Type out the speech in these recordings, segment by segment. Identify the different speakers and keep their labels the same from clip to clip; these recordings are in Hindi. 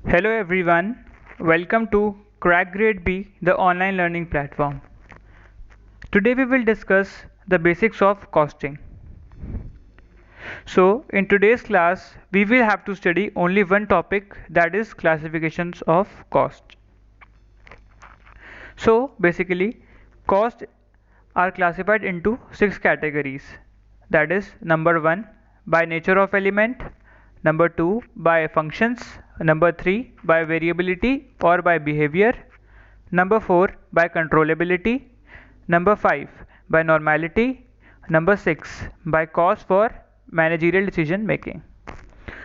Speaker 1: Hello everyone, welcome to Crack Grade B, the online learning platform. Today we will discuss the basics of costing. So, in today's class, we will have to study only one topic, that is classifications of cost. So, basically, costs are classified into 6 categories. That is number 1 by nature of element, number 2 by functions, number 3 by variability or by behavior, number 4 by controllability, number 5 by normality, number 6 by cause for managerial decision making.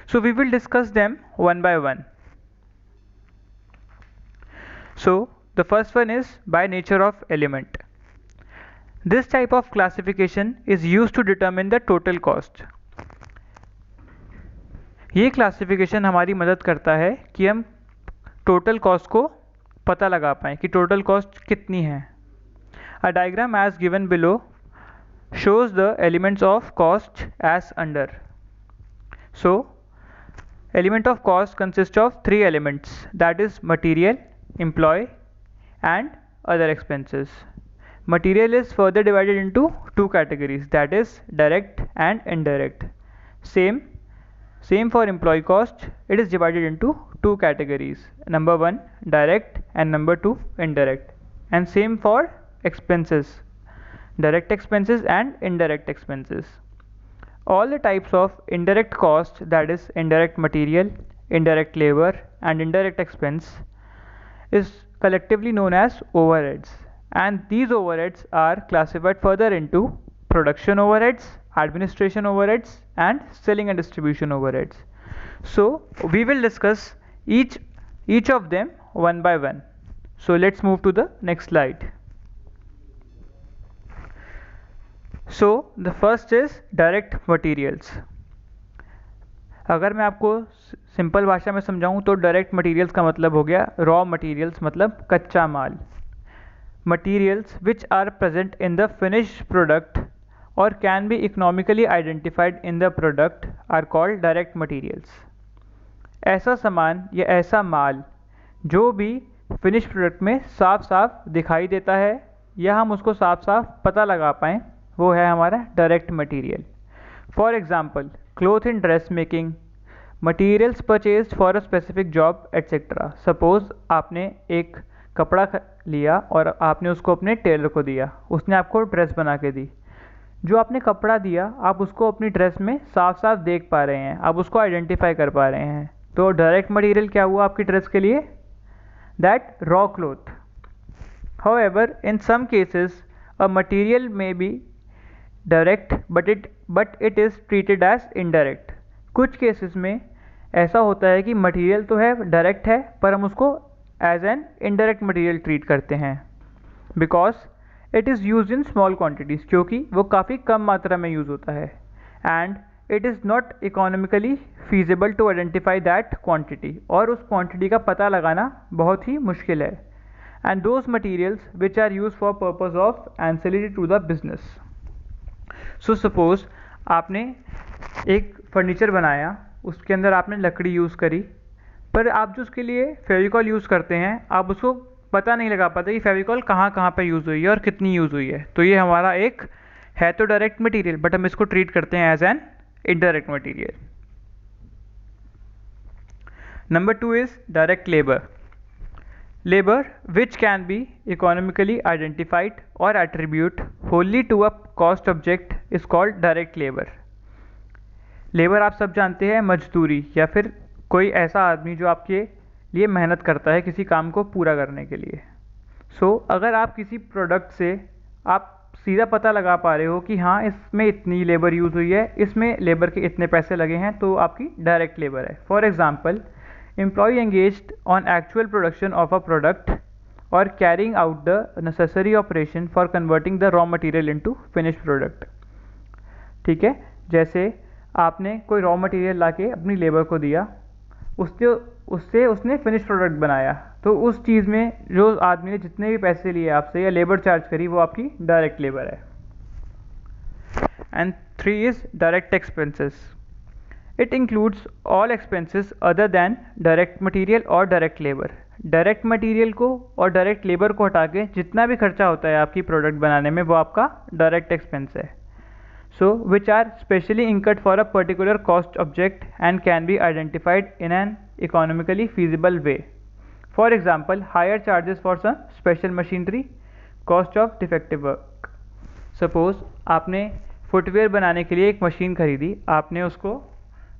Speaker 1: So we will discuss them one by one. So the first one is by nature of element. This type of classification is used to determine the total cost. ये क्लासिफिकेशन हमारी मदद करता है कि हम टोटल कॉस्ट को पता लगा पाएँ कि टोटल कॉस्ट कितनी है. A diagram as given below shows the elements of cost as under. So, element of cost consists of 3 elements, that is material, employee and other expenses. Material is further divided into 2 categories, that is direct and indirect. Same for employee cost, it is divided into 2 categories, number 1 direct and number 2 indirect, and same for expenses, direct expenses and indirect expenses. All the types of indirect cost, that is indirect material, indirect labor and indirect expense, is collectively known as overheads, and these overheads are classified further into production overheads, administration overheads and selling and distribution overheads. So we will discuss each of them one by one. So let's move to the next slide. So the first is direct materials. अगर मैं आपको सिंपल भाषा में समझाऊं तो डायरेक्ट मटेरियल्स का मतलब हो गया रॉ मटेरियल्स, मतलब कच्चा माल. Materials which are present in the finished product और can be economically identified in the product are called direct materials. ऐसा सामान या ऐसा माल जो भी फिनिश प्रोडक्ट में साफ साफ दिखाई देता है या हम उसको साफ साफ पता लगा पाएँ, वो है हमारा direct material. For example cloth in dress making, materials purchase for a specific job etcetera. Suppose आपने एक कपड़ा लिया और आपने उसको अपने टेलर को दिया, उसने आपको ड्रेस बना के दी. जो आपने कपड़ा दिया आप उसको अपनी ड्रेस में साफ साफ देख पा रहे हैं, आप उसको आइडेंटिफाई कर पा रहे हैं. तो डायरेक्ट मटेरियल क्या हुआ आपकी ड्रेस के लिए? That raw cloth. However in some cases a material may be direct but it is treated as indirect. कुछ केसेस में ऐसा होता है कि मटेरियल तो है, डायरेक्ट है, पर हम उसको as an indirect material treat करते हैं because it is use in small quantities, क्योंकि वो काफ़ी कम मात्रा में यूज़ होता है and it is not economically feasible to identify that quantity, और उस क्वान्टिटी का पता लगाना बहुत ही मुश्किल है. And those materials which are use for purpose of ancillary to the business. So suppose आपने एक फर्नीचर बनाया, उसके अंदर आपने लकड़ी यूज़ करी, पर आप जो उसके लिए फेविकॉल यूज़ करते हैं आप उसको पता नहीं लगा पाते कि फेविकॉल कहाँ कहाँ पे यूज़ हुई है और कितनी यूज़ हुई है. तो ये हमारा एक है तो डायरेक्ट मटेरियल, बट हम इसको ट्रीट करते हैं as an indirect material. Number 2 is direct labour. Labor which can be economically identified or attribute wholly to a cost object is called direct labor. Labour आप सब जानते हैं मजदूरी या फिर कोई ऐसा आदमी जो आपके लिए मेहनत करता है किसी काम को पूरा करने के लिए. सो अगर आप किसी प्रोडक्ट से आप सीधा पता लगा पा रहे हो कि हाँ इसमें इतनी लेबर यूज़ हुई है, इसमें लेबर के इतने पैसे लगे हैं, तो आपकी डायरेक्ट लेबर है. For example employee engaged on actual production of a product or carrying out the necessary operation for converting the raw material into finished product. ठीक है, जैसे आपने कोई रॉ मटेरियल लाके अपनी लेबर को दिया, उससे उसने फिनिश प्रोडक्ट बनाया, तो उस चीज़ में जो आदमी ने जितने भी पैसे लिए आपसे या लेबर चार्ज करी वो आपकी डायरेक्ट लेबर है. And 3 is direct expenses. It includes all expenses other than direct material और डायरेक्ट लेबर। डायरेक्ट मटीरियल को और डायरेक्ट लेबर को हटा के जितना भी खर्चा होता है आपकी प्रोडक्ट बनाने में वो आपका डायरेक्ट एक्सपेंस है। So which are specially incurred for a particular cost object and can be identified in an economically feasible way. For example hire charges for some special machinery, cost of defective work. Suppose आपने फुटवेयर बनाने के लिए एक मशीन खरीदी, आपने उसको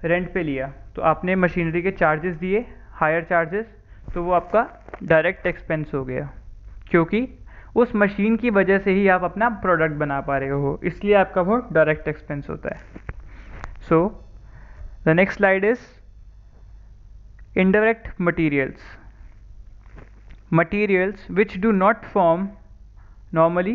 Speaker 1: रेंट पे लिया, तो आपने मशीनरी के चार्जेस दिए, हायर चार्जेस, तो वो आपका डायरेक्ट एक्सपेंस हो गया, क्योंकि उस मशीन की वजह से ही आप अपना प्रोडक्ट बना पा रहे हो, इसलिए आपका वो डायरेक्ट एक्सपेंस होता है। सो the next slide is indirect materials. Materials which do not form normally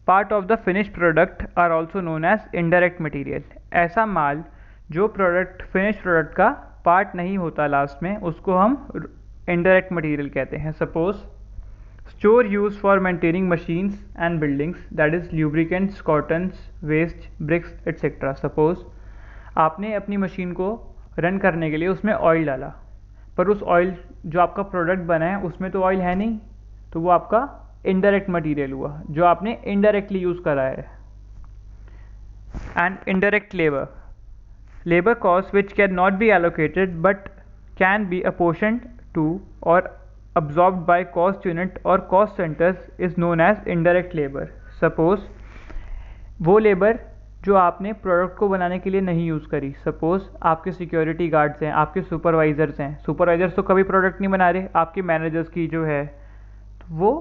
Speaker 1: part of the finished product are also known as indirect material. ऐसा माल जो प्रोडक्ट फिनिश प्रोडक्ट का पार्ट नहीं होता लास्ट में, उसको हम indirect material कहते हैं। Suppose store use for maintaining machines and buildings, that is lubricants, cottons, waste, bricks etcetera. Suppose आपने अपनी मशीन को रन करने के लिए उसमें ऑयल डाला, पर उस ऑयल जो आपका प्रोडक्ट बना है उसमें तो ऑयल है नहीं, तो वो आपका इनडायरेक्ट मटेरियल हुआ जो आपने इनडायरेक्टली यूज़ करा है। And indirect labour, labour cost which can not be allocated but can be apportioned to और absorbed by cost unit or cost centers is known as indirect labor. Suppose वो लेबर जो आपने प्रोडक्ट को बनाने के लिए नहीं यूज़ करी, सपोज़ आपके सिक्योरिटी गार्ड्स हैं, आपके सुपरवाइज़र्स हैं, सुपरवाइज़र्स तो कभी प्रोडक्ट नहीं बना रहे, आपके मैनेजर्स की जो है तो वो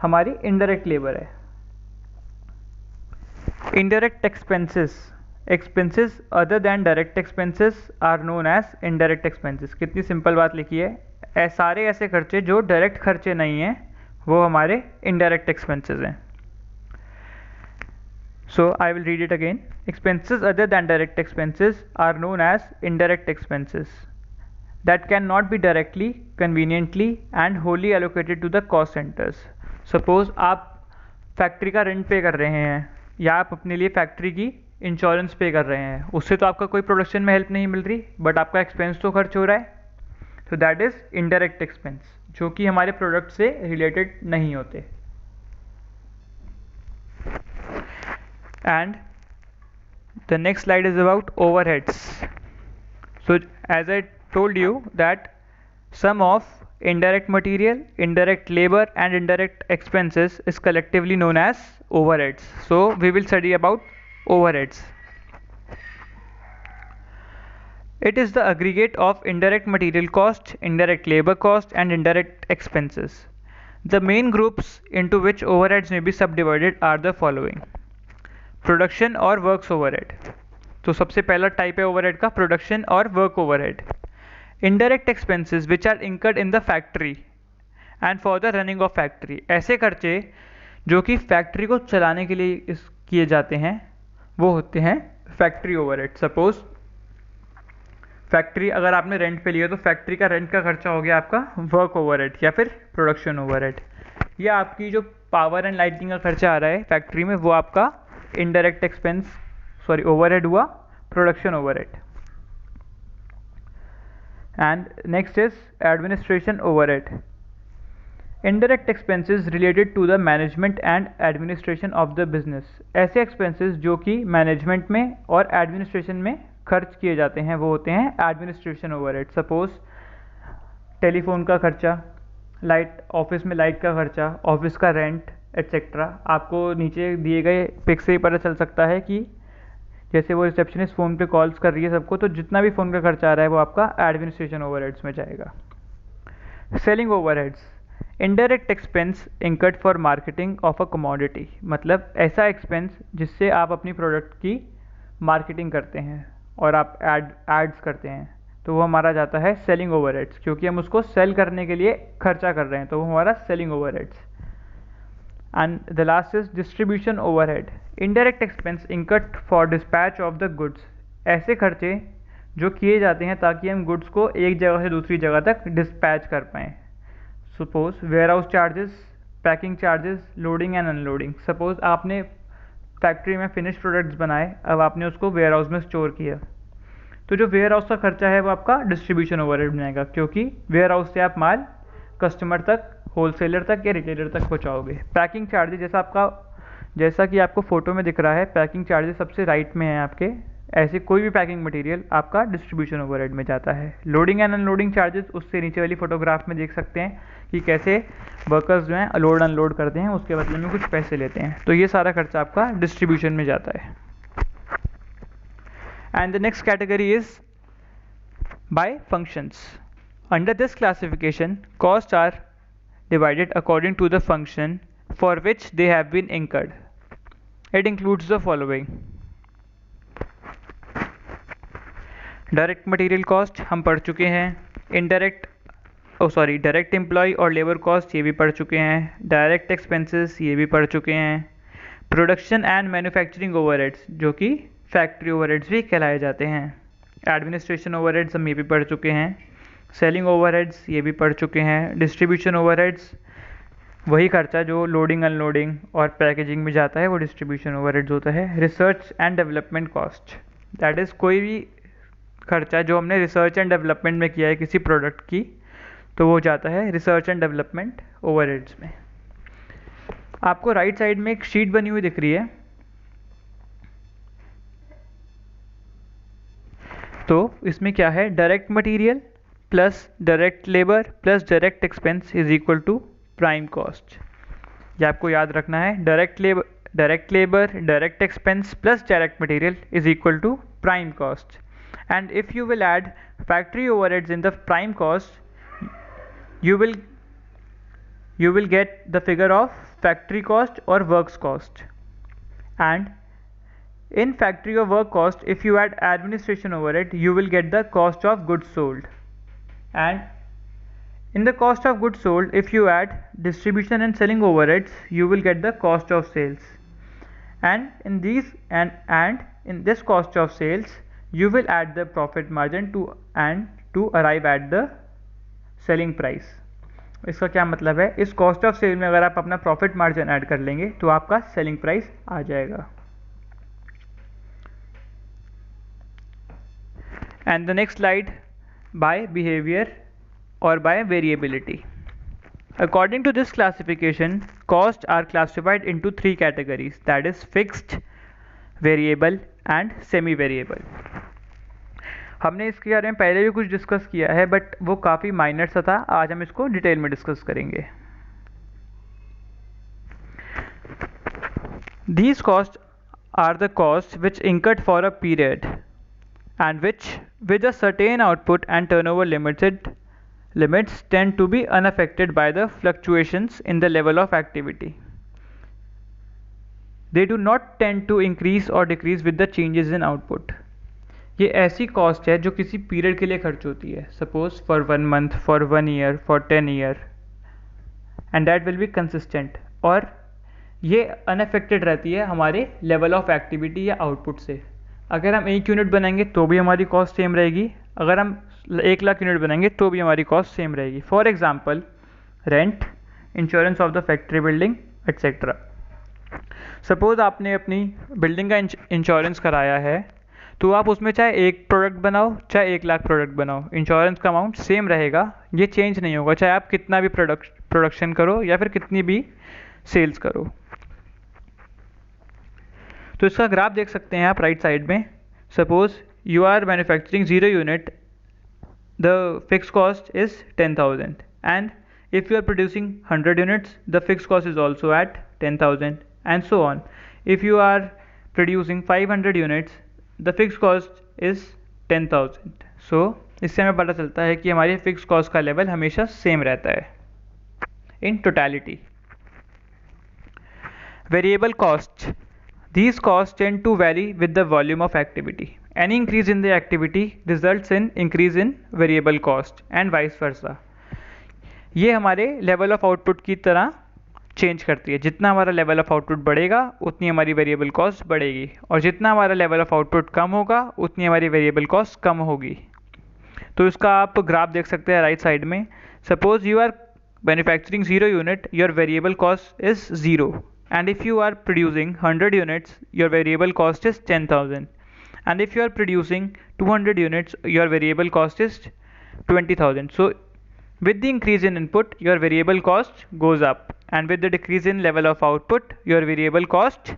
Speaker 1: हमारी इनडायरेक्ट लेबर है। Indirect expenses, expenses other than direct expenses are known as indirect expenses. कितनी सिंपल बात लिखी है, सारे ऐसे खर्चे जो डायरेक्ट खर्चे नहीं हैं वो हमारे इनडायरेक्ट एक्सपेंसेस हैं। So I will read it again. Expenses other than direct expenses are known as indirect expenses that cannot be directly, conveniently and wholly allocated to the cost centers. Suppose आप फैक्ट्री का रेंट पे कर रहे हैं या आप अपने लिए फैक्ट्री की इंश्योरेंस पे कर रहे हैं, उससे तो आपका कोई प्रोडक्शन में हेल्प नहीं मिल रही, बट आपका एक्सपेंस तो खर्च हो रहा है, तो दैट इज़ इनडायरेक्ट एक्सपेंस जो कि हमारे प्रोडक्ट से रिलेटेड नहीं होते। And the next slide is about overheads. So as I told you that sum of indirect material, indirect labor and indirect expenses is collectively known as overheads. So we will study about overheads. It is the aggregate of indirect material cost, indirect labor cost and indirect expenses. The main groups into which overheads may be subdivided are the following. Production और वर्क्स ओवरहेड। तो सबसे पहला टाइप है ओवरहेड का प्रोडक्शन और work overhead. Indirect expenses which are incurred in the factory and for the running of factory, ऐसे खर्चे जो कि फैक्ट्री को चलाने के लिए किए जाते हैं वो होते हैं फैक्ट्री ओवरहेड। सपोज फैक्ट्री अगर आपने रेंट पे लिया तो फैक्ट्री का रेंट का खर्चा हो गया आपका वर्क ओवरहेड या फिर प्रोडक्शन ओवरहेड, या आपकी जो पावर एंड लाइटिंग का खर्चा आ रहा है फैक्ट्री में वो आपका इनडायरेक्ट एक्सपेंस ओवरहेड हुआ, production overhead. And next is administration overhead. Indirect expenses related to the management and administration of the business, ऐसे एक्सपेंसेस जो कि मैनेजमेंट में और एडमिनिस्ट्रेशन में खर्च किए जाते हैं वो होते हैं एडमिनिस्ट्रेशन ओवरहेड। सपोज टेलीफोन का खर्चा, लाइट ऑफिस में लाइट का खर्चा, ऑफिस का रेंट एट्सेट्रा। आपको नीचे दिए गए पिक से ही पता चल सकता है कि जैसे वो रिसेप्शनिस्ट फ़ोन पे कॉल्स कर रही है सबको, तो जितना भी फ़ोन का खर्चा आ रहा है वो आपका एडमिनिस्ट्रेशन ओवरहेड्स में जाएगा। Selling overheads, indirect expense incurred for marketing of a commodity, मतलब ऐसा एक्सपेंस जिससे आप अपनी प्रोडक्ट की मार्केटिंग करते हैं और आप एड्स करते हैं, तो वो हमारा जाता है सेलिंग ओवरहेड्स, क्योंकि हम उसको सेल करने के लिए खर्चा कर रहे हैं, तो वो हमारा selling overheads. And the last is distribution overhead, indirect expense incurred for dispatch of the goods, ऐसे खर्चे जो किए जाते हैं ताकि हम गुड्स को एक जगह से दूसरी जगह तक डिस्पैच कर पाएँ। Suppose ware charges, packing charges, loading and unloading. Suppose आपने फैक्ट्री में फिनिश प्रोडक्ट्स बनाए, अब आपने उसको वेयर हाउस में स्टोर किया, तो जो वेयर हाउस का खर्चा है वो आपका डिस्ट्रीब्यूशन ओवरहेड में आएगा, क्योंकि वेयर हाउस से आप माल कस्टमर तक, होलसेलर तक या रिटेलर तक पहुंचाओगे। पैकिंग चार्जेस जैसा कि आपको फोटो में दिख रहा है, पैकिंग चार्जेस सबसे राइट में है आपके। ऐसे कोई भी पैकिंग मटेरियल आपका डिस्ट्रीब्यूशन ओवरहेड में जाता है। लोडिंग एंड अनलोडिंग चार्जेस उससे नीचे वाली फोटोग्राफ में देख सकते हैं कि कैसे वर्कर्स जो हैं लोड अनलोड करते हैं, उसके बदले में कुछ पैसे लेते हैं। तो ये सारा खर्चा आपका डिस्ट्रीब्यूशन में जाता है। And the next category is bye functions. Under this classification costs are divided according to the function for which they have been incurred. It includes the following. Direct material cost हम पढ़ चुके हैं। डायरेक्ट एम्प्लॉय और लेबर कॉस्ट ये भी पढ़ चुके हैं। डायरेक्ट एक्सपेंसेस ये भी पढ़ चुके हैं। प्रोडक्शन एंड मैन्युफैक्चरिंग ओवरहेड्स जो कि फैक्ट्री ओवरहेड्स भी कहलाए जाते हैं। एडमिनिस्ट्रेशन ओवरहेड्स हम ये भी पढ़ चुके हैं। सेलिंग ओवरहेड्स ये भी पढ़ चुके हैं। डिस्ट्रीब्यूशन ओवरहेड्स वही खर्चा जो लोडिंग अनलोडिंग और पैकेजिंग में जाता है वो डिस्ट्रीब्यूशन ओवरहेड्स होता है। Research and development cost, that is कोई भी खर्चा जो हमने रिसर्च एंड डेवलपमेंट में किया है किसी प्रोडक्ट की, तो वो जाता है रिसर्च एंड डेवलपमेंट ओवरहेड्स में। आपको राइट साइड में एक शीट बनी हुई दिख रही है, तो इसमें क्या है, direct material plus direct labour plus direct expense is equal to prime cost. ये आपको याद रखना है। Direct labour direct expense plus direct material is equal to prime cost. And if you will add factory overheads in the prime cost, you will get the figure of factory cost or works cost. And in factory or work cost, if you add administration overhead, you will get the cost of goods sold. And in the cost of goods sold, if you add distribution and selling overheads, you will get the cost of sales. And in this cost of sales, you will add the profit margin to arrive at the selling price. इसका क्या मतलब है, इस कॉस्ट ऑफ सेल में अगर आप अपना प्रॉफिट मार्जिन ऐड कर लेंगे तो आपका सेलिंग प्राइस आ जाएगा। And the next slide, by behaviour और by variability. According to this classification, costs are classified into three categories, that is fixed, variable and semi variable. हमने इसके बारे में पहले भी कुछ डिस्कस किया है, बट वो काफ़ी माइनर सा था। आज हम इसको डिटेल में डिस्कस करेंगे। These costs are the costs which incurred for a period and which with a certain output and turnover limits tend to be unaffected by the fluctuations in the level of activity. They do not tend to increase or decrease with the changes in output. ये ऐसी कॉस्ट है जो किसी पीरियड के लिए खर्च होती है, suppose for 1 month, for 1 year, for 10 year, and that will be consistent, और ये अनअफेक्टेड रहती है हमारे लेवल ऑफ एक्टिविटी या आउटपुट से। अगर हम 1 यूनिट बनाएंगे तो भी हमारी कॉस्ट सेम रहेगी, अगर हम 1 लाख यूनिट बनाएंगे तो भी हमारी कॉस्ट सेम रहेगी। For example rent, insurance of the factory building etcetera. Suppose आपने अपनी बिल्डिंग का इंश्योरेंस कराया है, तो आप उसमें चाहे 1 प्रोडक्ट बनाओ चाहे 1 लाख प्रोडक्ट बनाओ, इंश्योरेंस का अमाउंट सेम रहेगा, ये चेंज नहीं होगा, चाहे आप कितना भी प्रोडक्शन करो या फिर कितनी भी सेल्स करो। तो इसका ग्राफ देख सकते हैं आप राइट साइड में। Suppose you are manufacturing 0 unit, the fix cost is 10,000, and if you are producing 100 units, the fixed cost is also at 10,000, and so on. If you are producing 500 units, the fixed cost is 10,000. So इससे हमें पता चलता है कि हमारी फिक्स कॉस्ट का लेवल हमेशा सेम रहता है in totality. Variable cost, these costs tend to vary with the volume of activity. Any increase in the activity results in increase in variable cost and vice versa. ये हमारे लेवल ऑफ आउटपुट की तरह चेंज करती है। जितना हमारा लेवल ऑफ आउटपुट बढ़ेगा उतनी हमारी वेरिएबल कॉस्ट बढ़ेगी, और जितना हमारा लेवल ऑफ आउटपुट कम होगा उतनी हमारी वेरिएबल कॉस्ट कम होगी। तो इसका आप ग्राफ देख सकते हैं राइट साइड में। Suppose you are manufacturing 0 unit, your variable cost is 0, and if you are producing 100 units, your variable cost is 10,000, and if you are producing 200 units, your variable cost is 20,000. So with the increase in input, your variable cost goes up, and with the decrease in level of output, your variable cost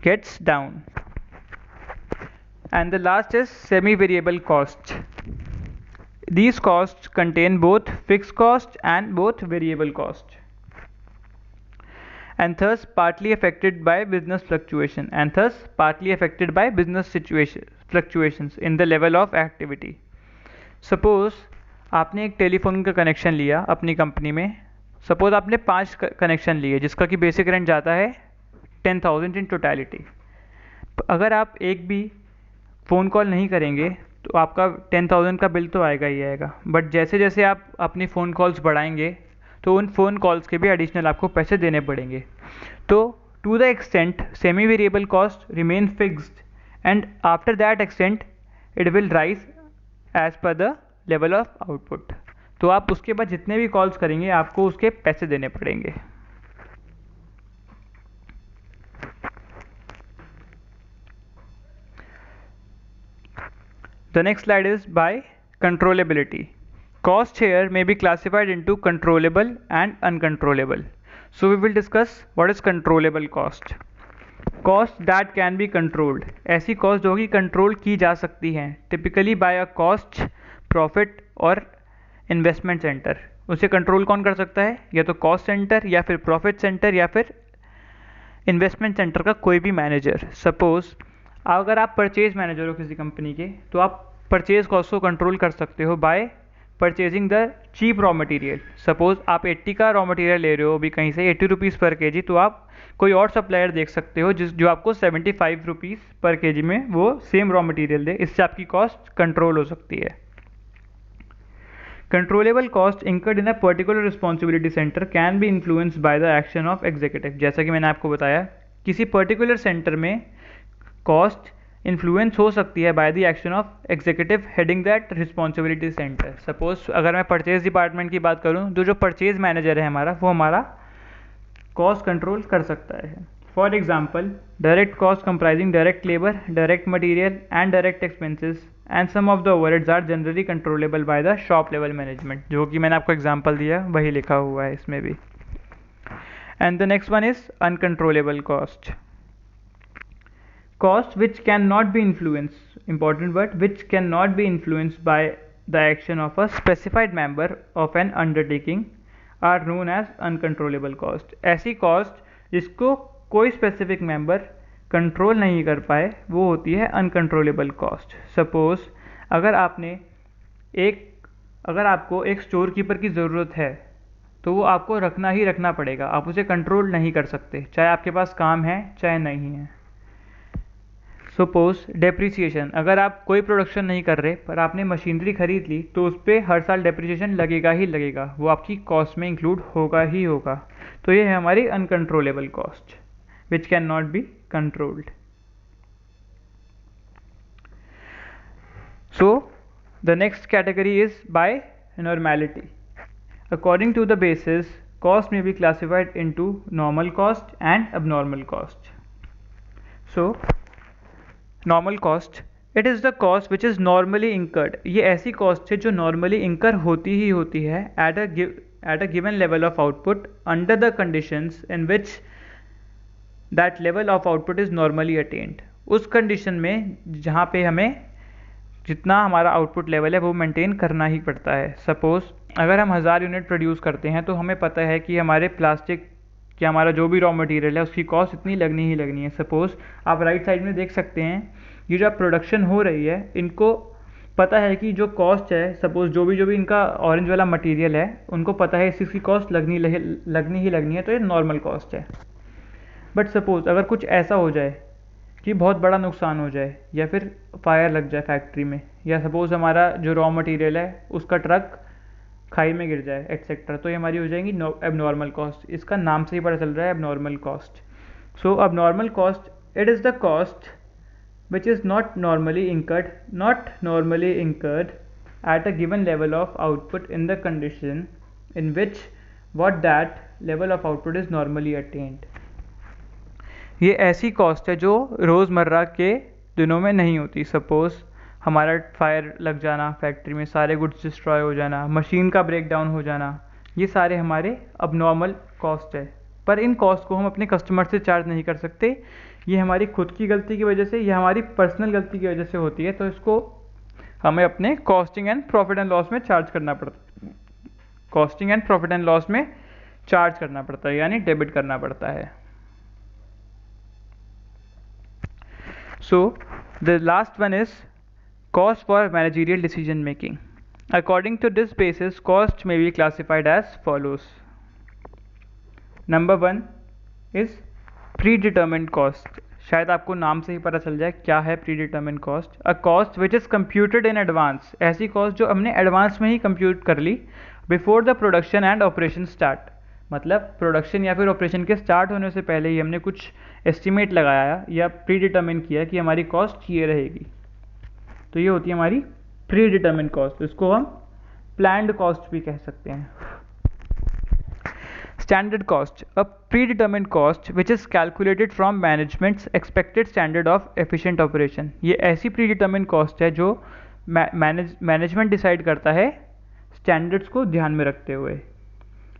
Speaker 1: gets down. And the last is semi-variable cost. These costs contain both fixed cost and both variable cost, and thus partly affected by business fluctuation, and thus partly affected by business situation fluctuations in the level of activity. Suppose आपने एक टेलीफोन का कनेक्शन लिया अपनी कंपनी में. सपोज आपने 5 कनेक्शन लिए जिसका कि बेसिक रेंट जाता है 10,000 इन टोटलिटी. अगर आप एक भी फ़ोन कॉल नहीं करेंगे तो आपका 10,000 का बिल तो आएगा ही आएगा. बट जैसे जैसे आप अपनी फ़ोन कॉल्स बढ़ाएंगे तो उन फ़ोन कॉल्स के भी एडिशनल आपको पैसे देने पड़ेंगे. तो to the extent semi variable cost remain fixed, and after that extent it will rise as per the level of output. तो आप उसके बाद जितने भी कॉल्स करेंगे आपको उसके पैसे देने पड़ेंगे. The next slide is by controllability. Cost here may be classified into controllable and uncontrollable. So we will discuss what is controllable cost. Cost that can be controlled. ऐसी cost जो कि control की जा सकती हैं typically by a cost, profit और investment center. उसे control कौन कर सकता है? या तो cost center या फिर profit center या फिर investment center का कोई भी manager. Suppose अगर आप परचेज मैनेजर हो किसी कंपनी के तो आप परचेज कॉस्ट को कंट्रोल कर सकते हो by purchasing the cheap raw material. Suppose आप 80 का रॉ मटेरियल ले रहे हो अभी कहीं से 80 रुपीज़ पर केजी, तो आप कोई और सप्लायर देख सकते हो जो आपको 75 रुपीज़ पर केजी में वो सेम रॉ मटेरियल दे. इससे आपकी कॉस्ट कंट्रोल हो सकती है. Controllable cost incurred in a particular responsibility centre can be influenced by the action of executive. जैसा कि मैंने आपको बताया किसी पर्टिकुलर सेंटर में कॉस्ट इन्फ्लुएंस हो सकती है by the action of executive heading that responsibility centre. Suppose अगर मैं परचेज डिपार्टमेंट की बात करूं तो जो परचेज मैनेजर है हमारा वो हमारा कॉस्ट कंट्रोल कर सकता है. For example direct cost comprising direct labour, direct material and direct expenses and some of the overheads are generally controllable by the shop level management. जो कि मैंने आपको एग्जाम्पल दिया वही लिखा हुआ है इसमें भी. And the next one is uncontrollable cost. Cost which cannot be influenced, important word, which cannot be influenced by the action of a specified member of an undertaking are known as uncontrollable cost. ऐसी cost जिसको कोई specific member control नहीं कर पाए वो होती है uncontrollable cost. Suppose अगर आपको एक स्टोर कीपर की ज़रूरत है तो वो आपको रखना ही रखना पड़ेगा. आप उसे कंट्रोल नहीं कर सकते चाहे आपके पास काम है चाहे नहीं है. सपोज डेप्रिसिएशन, अगर आप कोई प्रोडक्शन नहीं कर रहे पर आपने मशीनरी खरीद ली तो उस पर हर साल डेप्रिसिएशन लगेगा ही लगेगा, वो आपकी कॉस्ट में इंक्लूड होगा ही होगा. तो ये है हमारी uncontrollable cost which can not be controlled. So the next category is by normality. According to the basis cost may be classified into normal cost and abnormal cost. So normal cost, it is the cost which is normally incurred. ये ऐसी कॉस्ट है जो नॉर्मली इंकर होती ही होती है at a given level of output under the conditions in which that level of output is normally attend. उस कंडीशन में जहाँ पे हमें जितना हमारा आउटपुट लेवल है वो मेंटेन करना ही पड़ता है. सपोज अगर हम 1000 यूनिट प्रोड्यूस करते हैं तो हमें पता है कि हमारे प्लास्टिक कि हमारा जो भी रॉ मटेरियल है उसकी कॉस्ट इतनी लगनी ही लगनी है. सपोज़ आप राइट साइड में देख सकते हैं ये जो प्रोडक्शन हो रही है इनको पता है कि जो कॉस्ट है, सपोज़ जो भी इनका ऑरेंज वाला मटेरियल है उनको पता है इसकी कॉस्ट लगनी ही लगनी है, तो ये नॉर्मल कॉस्ट है. बट सपोज़ अगर कुछ ऐसा हो जाए कि बहुत बड़ा नुकसान हो जाए या फिर फायर लग जाए फैक्ट्री में, या सपोज़ हमारा जो रॉ मटेरियल है उसका ट्रक खाई में गिर जाए एटसेट्रा, तो ये हमारी हो जाएंगी एबनॉर्मल कॉस्ट. इसका नाम से ही पता चल रहा है abnormal cost. So abnormal cost it is the cost which is not normally incurred at a given level of output in the condition in which what that level of output is normally attained. ये ऐसी कॉस्ट है जो रोज़मर्रा के दिनों में नहीं होती। सपोज़ हमारा फायर लग जाना, फैक्ट्री में सारे गुड्स डिस्ट्रॉय हो जाना, मशीन का ब्रेक डाउन हो जाना, ये सारे हमारे अबनॉर्मल कॉस्ट है। पर इन कॉस्ट को हम अपने कस्टमर से चार्ज नहीं कर सकते, ये हमारी खुद की गलती की वजह से, ये हमारी पर्सनल गलती की वजह से होती है, तो इसको हमें अपने costing and profit and loss में चार्ज करना पड़ता है। Costing and profit and loss में चार्ज करना पड़ता है, यानी डेबिट करना पड़ता है। So the last one is cost for managerial decision making. According to this basis, cost may be classified as follows. Number 1 is predetermined cost. शायद आपको नाम से ही पता चल जाए क्या है predetermined cost. A cost which is computed in advance. ऐसी cost जो हमने एडवांस में ही कंप्यूट कर ली before the production and operation start. मतलब प्रोडक्शन या फिर ऑपरेशन के स्टार्ट होने से पहले ही हमने कुछ एस्टिमेट लगाया या प्री डिटर्मिन किया कि हमारी कॉस्ट ये रहेगी, तो ये होती है हमारी प्री डिटर्मिन कॉस्ट। इसको हम प्लान्ड कॉस्ट भी कह सकते हैं। Standard cost, a pre determine cost which is calculated from managements expected standard of efficient operation. ये ऐसी प्री डिटर्मिन कॉस्ट है जो मैनेजमेंट डिसाइड करता है स्टैंडर्ड्स को ध्यान में रखते हुए।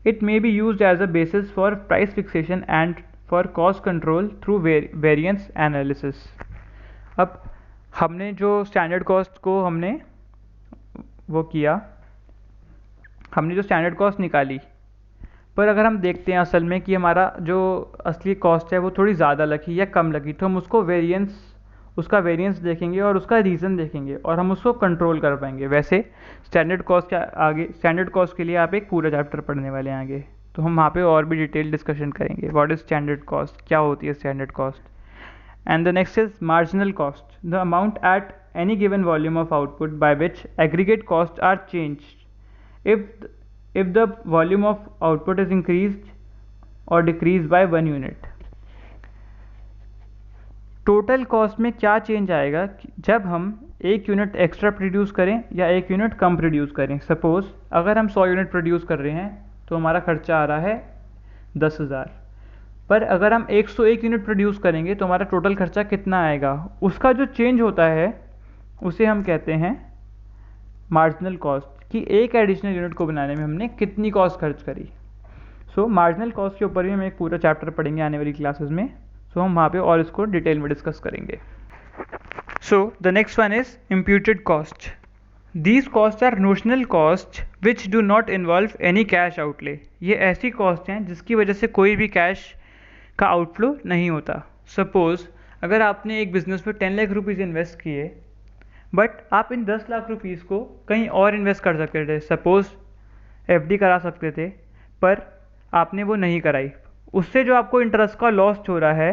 Speaker 1: It may be used as a basis for price fixation and for cost control through variance analysis. अब हमने जो स्टैंडर्ड कॉस्ट को हमने स्टैंडर्ड कॉस्ट निकाली, पर अगर हम देखते हैं असल में कि हमारा जो असली कॉस्ट है वो थोड़ी ज़्यादा लगी या कम लगी, तो हम उसको उसका वेरिएंस देखेंगे और उसका रीज़न देखेंगे और हम उसको कंट्रोल कर पाएंगे। वैसे स्टैंडर्ड कॉस्ट के लिए आप एक पूरा चैप्टर पढ़ने वाले हैं आगे, तो हम वहाँ पे और भी डिटेल डिस्कशन करेंगे। व्हाट इज़ स्टैंडर्ड कॉस्ट, क्या होती है standard cost. And the next is marginal cost, the amount at any given volume of output by which aggregate cost are changed if the volume of output is increased और decrease by 1 unit. Total cost में क्या चेंज आएगा जब हम 1 यूनिट एक्स्ट्रा प्रोड्यूस करें या 1 यूनिट कम प्रोड्यूस करें। सपोज़ अगर हम 100 यूनिट प्रोड्यूस कर रहे हैं तो हमारा खर्चा आ रहा है 10,000, पर अगर हम 101 यूनिट प्रोड्यूस करेंगे तो हमारा टोटल खर्चा कितना आएगा, उसका जो चेंज होता है उसे हम कहते हैं मार्जिनल कॉस्ट, कि एक एडिशनल यूनिट को बनाने में हमने कितनी कॉस्ट खर्च करी। सो मार्जिनल कॉस्ट के ऊपर भी हम एक पूरा चैप्टर पढ़ेंगे आने वाली क्लासेस में, तो हम वहाँ पे और इसको डिटेल में डिस्कस करेंगे। So the next one is imputed cost. These cost are notional cost which do not involve any cash outlay. ये ऐसी कॉस्ट हैं जिसकी वजह से कोई भी कैश का आउटफ्लो नहीं होता। सपोज़ अगर आपने एक बिज़नेस में 10 लाख रुपीज़ इन्वेस्ट किए, बट आप इन 10 लाख रुपीज़ को कहीं और इन्वेस्ट कर सकते थे। सपोज़ FD करा सकते थे, पर आपने वो नहीं कराई। उससे जो आपको इंटरेस्ट का लॉस हो रहा है,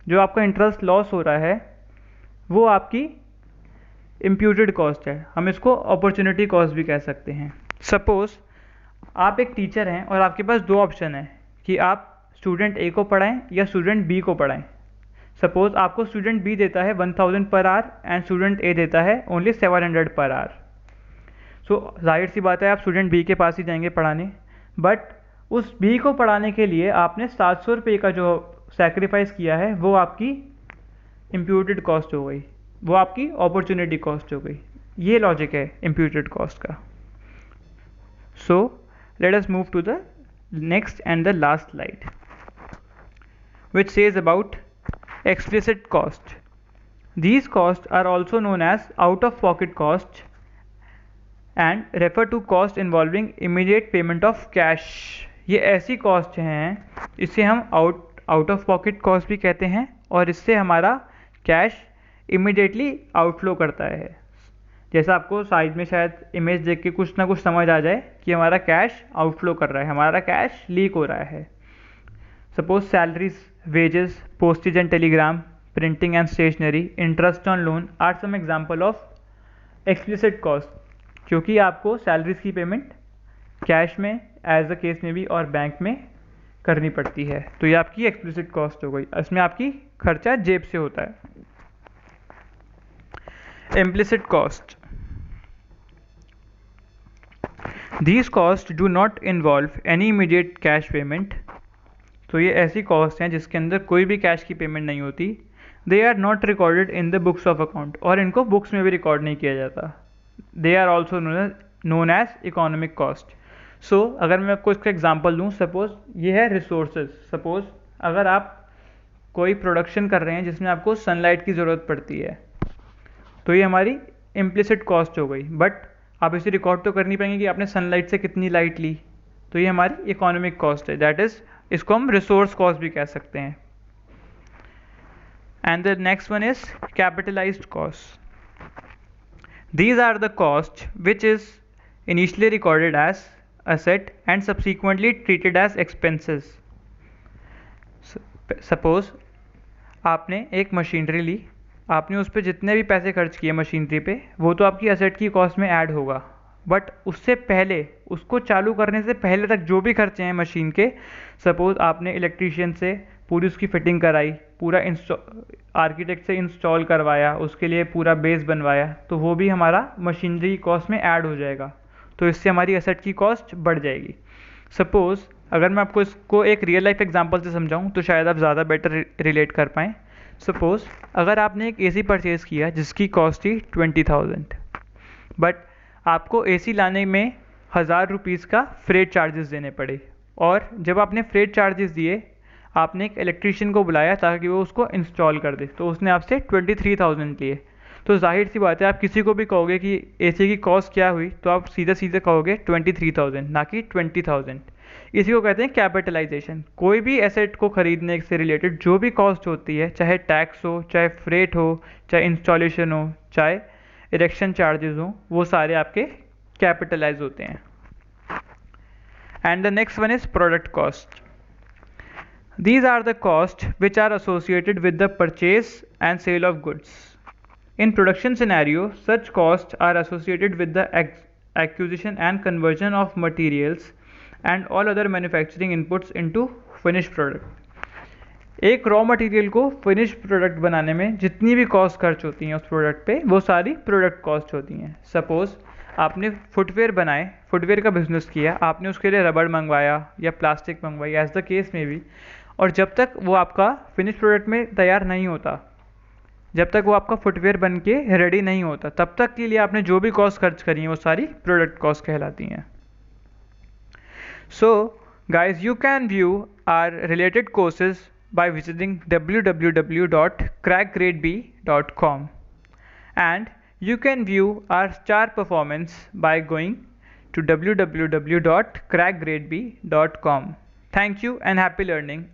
Speaker 1: जो आपका इंटरेस्ट लॉस हो रहा है, वो आपकी इम्प्यूटेड कॉस्ट है। हम इसको अपॉर्चुनिटी कॉस्ट भी कह सकते हैं। सपोज़ आप एक टीचर हैं और आपके पास 2 ऑप्शन है कि आप स्टूडेंट A को पढ़ाएं या स्टूडेंट B को पढ़ाएं। सपोज़ आपको स्टूडेंट B देता है 1000 per hour and student A देता है ओनली 700 पर आवर। सो जाहिर सी बात है आप स्टूडेंट B के पास ही जाएंगे पढ़ाने, बट उस B को पढ़ाने के लिए आपने 700 रुपये का जो सैक्रिफाइस किया है वो आपकी इम्प्यूटेड कॉस्ट हो गई, वो आपकी अपॉर्चुनिटी कॉस्ट हो गई। ये लॉजिक है इम्प्यूटेड कॉस्ट का। So let us move to the next and the last slide which says about explicit cost. These costs are also known as out of pocket cost and refer to cost involving immediate payment of cash. ये ऐसी कॉस्ट हैं, इसे हम आउट ऑफ पॉकेट कॉस्ट भी कहते हैं और इससे हमारा कैश इमिडिएटली आउटफ्लो करता है। जैसा आपको साइड में शायद इमेज देख के कुछ ना कुछ समझ आ जाए कि हमारा कैश आउटफ्लो कर रहा है, हमारा कैश लीक हो रहा है। Suppose salaries, wages, postage and telegram, printing and stationery, interest on loan are some example of explicit cost, क्योंकि आपको सैलरीज की पेमेंट कैश में एज अ केस में भी और बैंक में करनी पड़ती है, तो ये आपकी एक्सप्लिसिट कॉस्ट हो गई। इसमें आपकी खर्चा जेब से होता है। Implicit cost, these cost do not involve any immediate cash payment. तो ये ऐसी कॉस्ट हैं जिसके अंदर कोई भी कैश की पेमेंट नहीं होती, they are not recorded in the books of account, और इनको बुक्स में भी रिकॉर्ड नहीं किया जाता। They are also known as economic cost. So अगर मैं आपको इसका एग्जाम्पल दूँ, सपोज ये है रिसोर्सेज। सपोज अगर आप कोई प्रोडक्शन कर रहे हैं जिसमें आपको सनलाइट की ज़रूरत पड़ती है, तो ये हमारी इम्प्लिसिट कॉस्ट हो गई, बट आप इसे रिकॉर्ड तो कर नहीं पाएंगे कि आपने सनलाइट से कितनी लाइट ली, तो ये हमारी इकोनॉमिक कॉस्ट है, दैट इज़ इसको हम रिसोर्स कॉस्ट भी कह सकते हैं। And the next one is capitalised cost. These are the costs which is initially recorded as asset and subsequently treated as expenses. Suppose आपने एक मशीनरी ली, आपने उस पर जितने भी पैसे खर्च किए मशीनरी पे, वो तो आपकी एसेट की कॉस्ट में ऐड होगा, बट उससे पहले, उसको चालू करने से पहले तक जो भी खर्चे हैं मशीन के, सपोज आपने इलेक्ट्रीशियन से पूरी उसकी फिटिंग कराई, पूरा आर्किटेक्ट से इंस्टॉल करवाया, उसके लिए पूरा बेस बनवाया, तो वो भी हमारा मशीनरी कॉस्ट में ऐड हो जाएगा, तो इससे हमारी एसेट की कॉस्ट बढ़ जाएगी। सपोज़ अगर मैं आपको इसको एक रियल लाइफ एग्जांपल से समझाऊं तो शायद आप ज़्यादा बेटर रिलेट कर पाएँ। सपोज़ अगर आपने एक एसी परचेज़ किया जिसकी कॉस्ट थी 20,000, बट आपको एसी लाने में 1000 रुपीज़ का फ्रेट चार्जेस देने पड़े, और जब आपने फ्रेट चार्जेस दिए, आपने एक इलेक्ट्रीशियन को बुलाया ताकि वो उसको इंस्टॉल कर दे, तो उसने आपसे 23,000 लिए। तो जाहिर सी बात है, आप किसी को भी कहोगे कि एसी की कॉस्ट क्या हुई, तो आप सीधे सीधे कहोगे 23,000, ना कि 20,000। इसी को कहते हैं कैपिटलाइजेशन। कोई भी एसेट को खरीदने से रिलेटेड जो भी कॉस्ट होती है, चाहे टैक्स हो, चाहे फ्रेट हो, चाहे इंस्टॉलेशन हो, चाहे इरेक्शन चार्जेस हो, वो सारे आपके कैपिटलाइज होते हैं। And the next one is product cost. These are the costs which are associated with the purchase and sale of goods. In production scenario, such costs are associated with the acquisition and conversion of materials and all other manufacturing inputs into finished product. एक रॉ मटेरियल को फिनिश प्रोडक्ट बनाने में जितनी भी कॉस्ट खर्च होती हैं उस प्रोडक्ट पे, वो सारी प्रोडक्ट कॉस्ट होती हैं। सपोज़ आपने फुटवेयर बनाए, फुटवेयर का बिजनेस किया, आपने उसके लिए रबड़ मंगवाया या प्लास्टिक मंगवाई, एज द केस में भी, और जब तक वो आपका फिनिश प्रोडक्ट में तैयार नहीं होता, जब तक वो आपका फुटवेयर बन के रेडी नहीं होता, तब तक के लिए आपने जो भी कॉस्ट खर्च करी है वो सारी प्रोडक्ट कॉस्ट कहलाती हैं। So guys, you can view our related courses by visiting www.crackgradeb.com, and you can view our star performance by going to www.crackgradeb.com. Thank you and happy learning.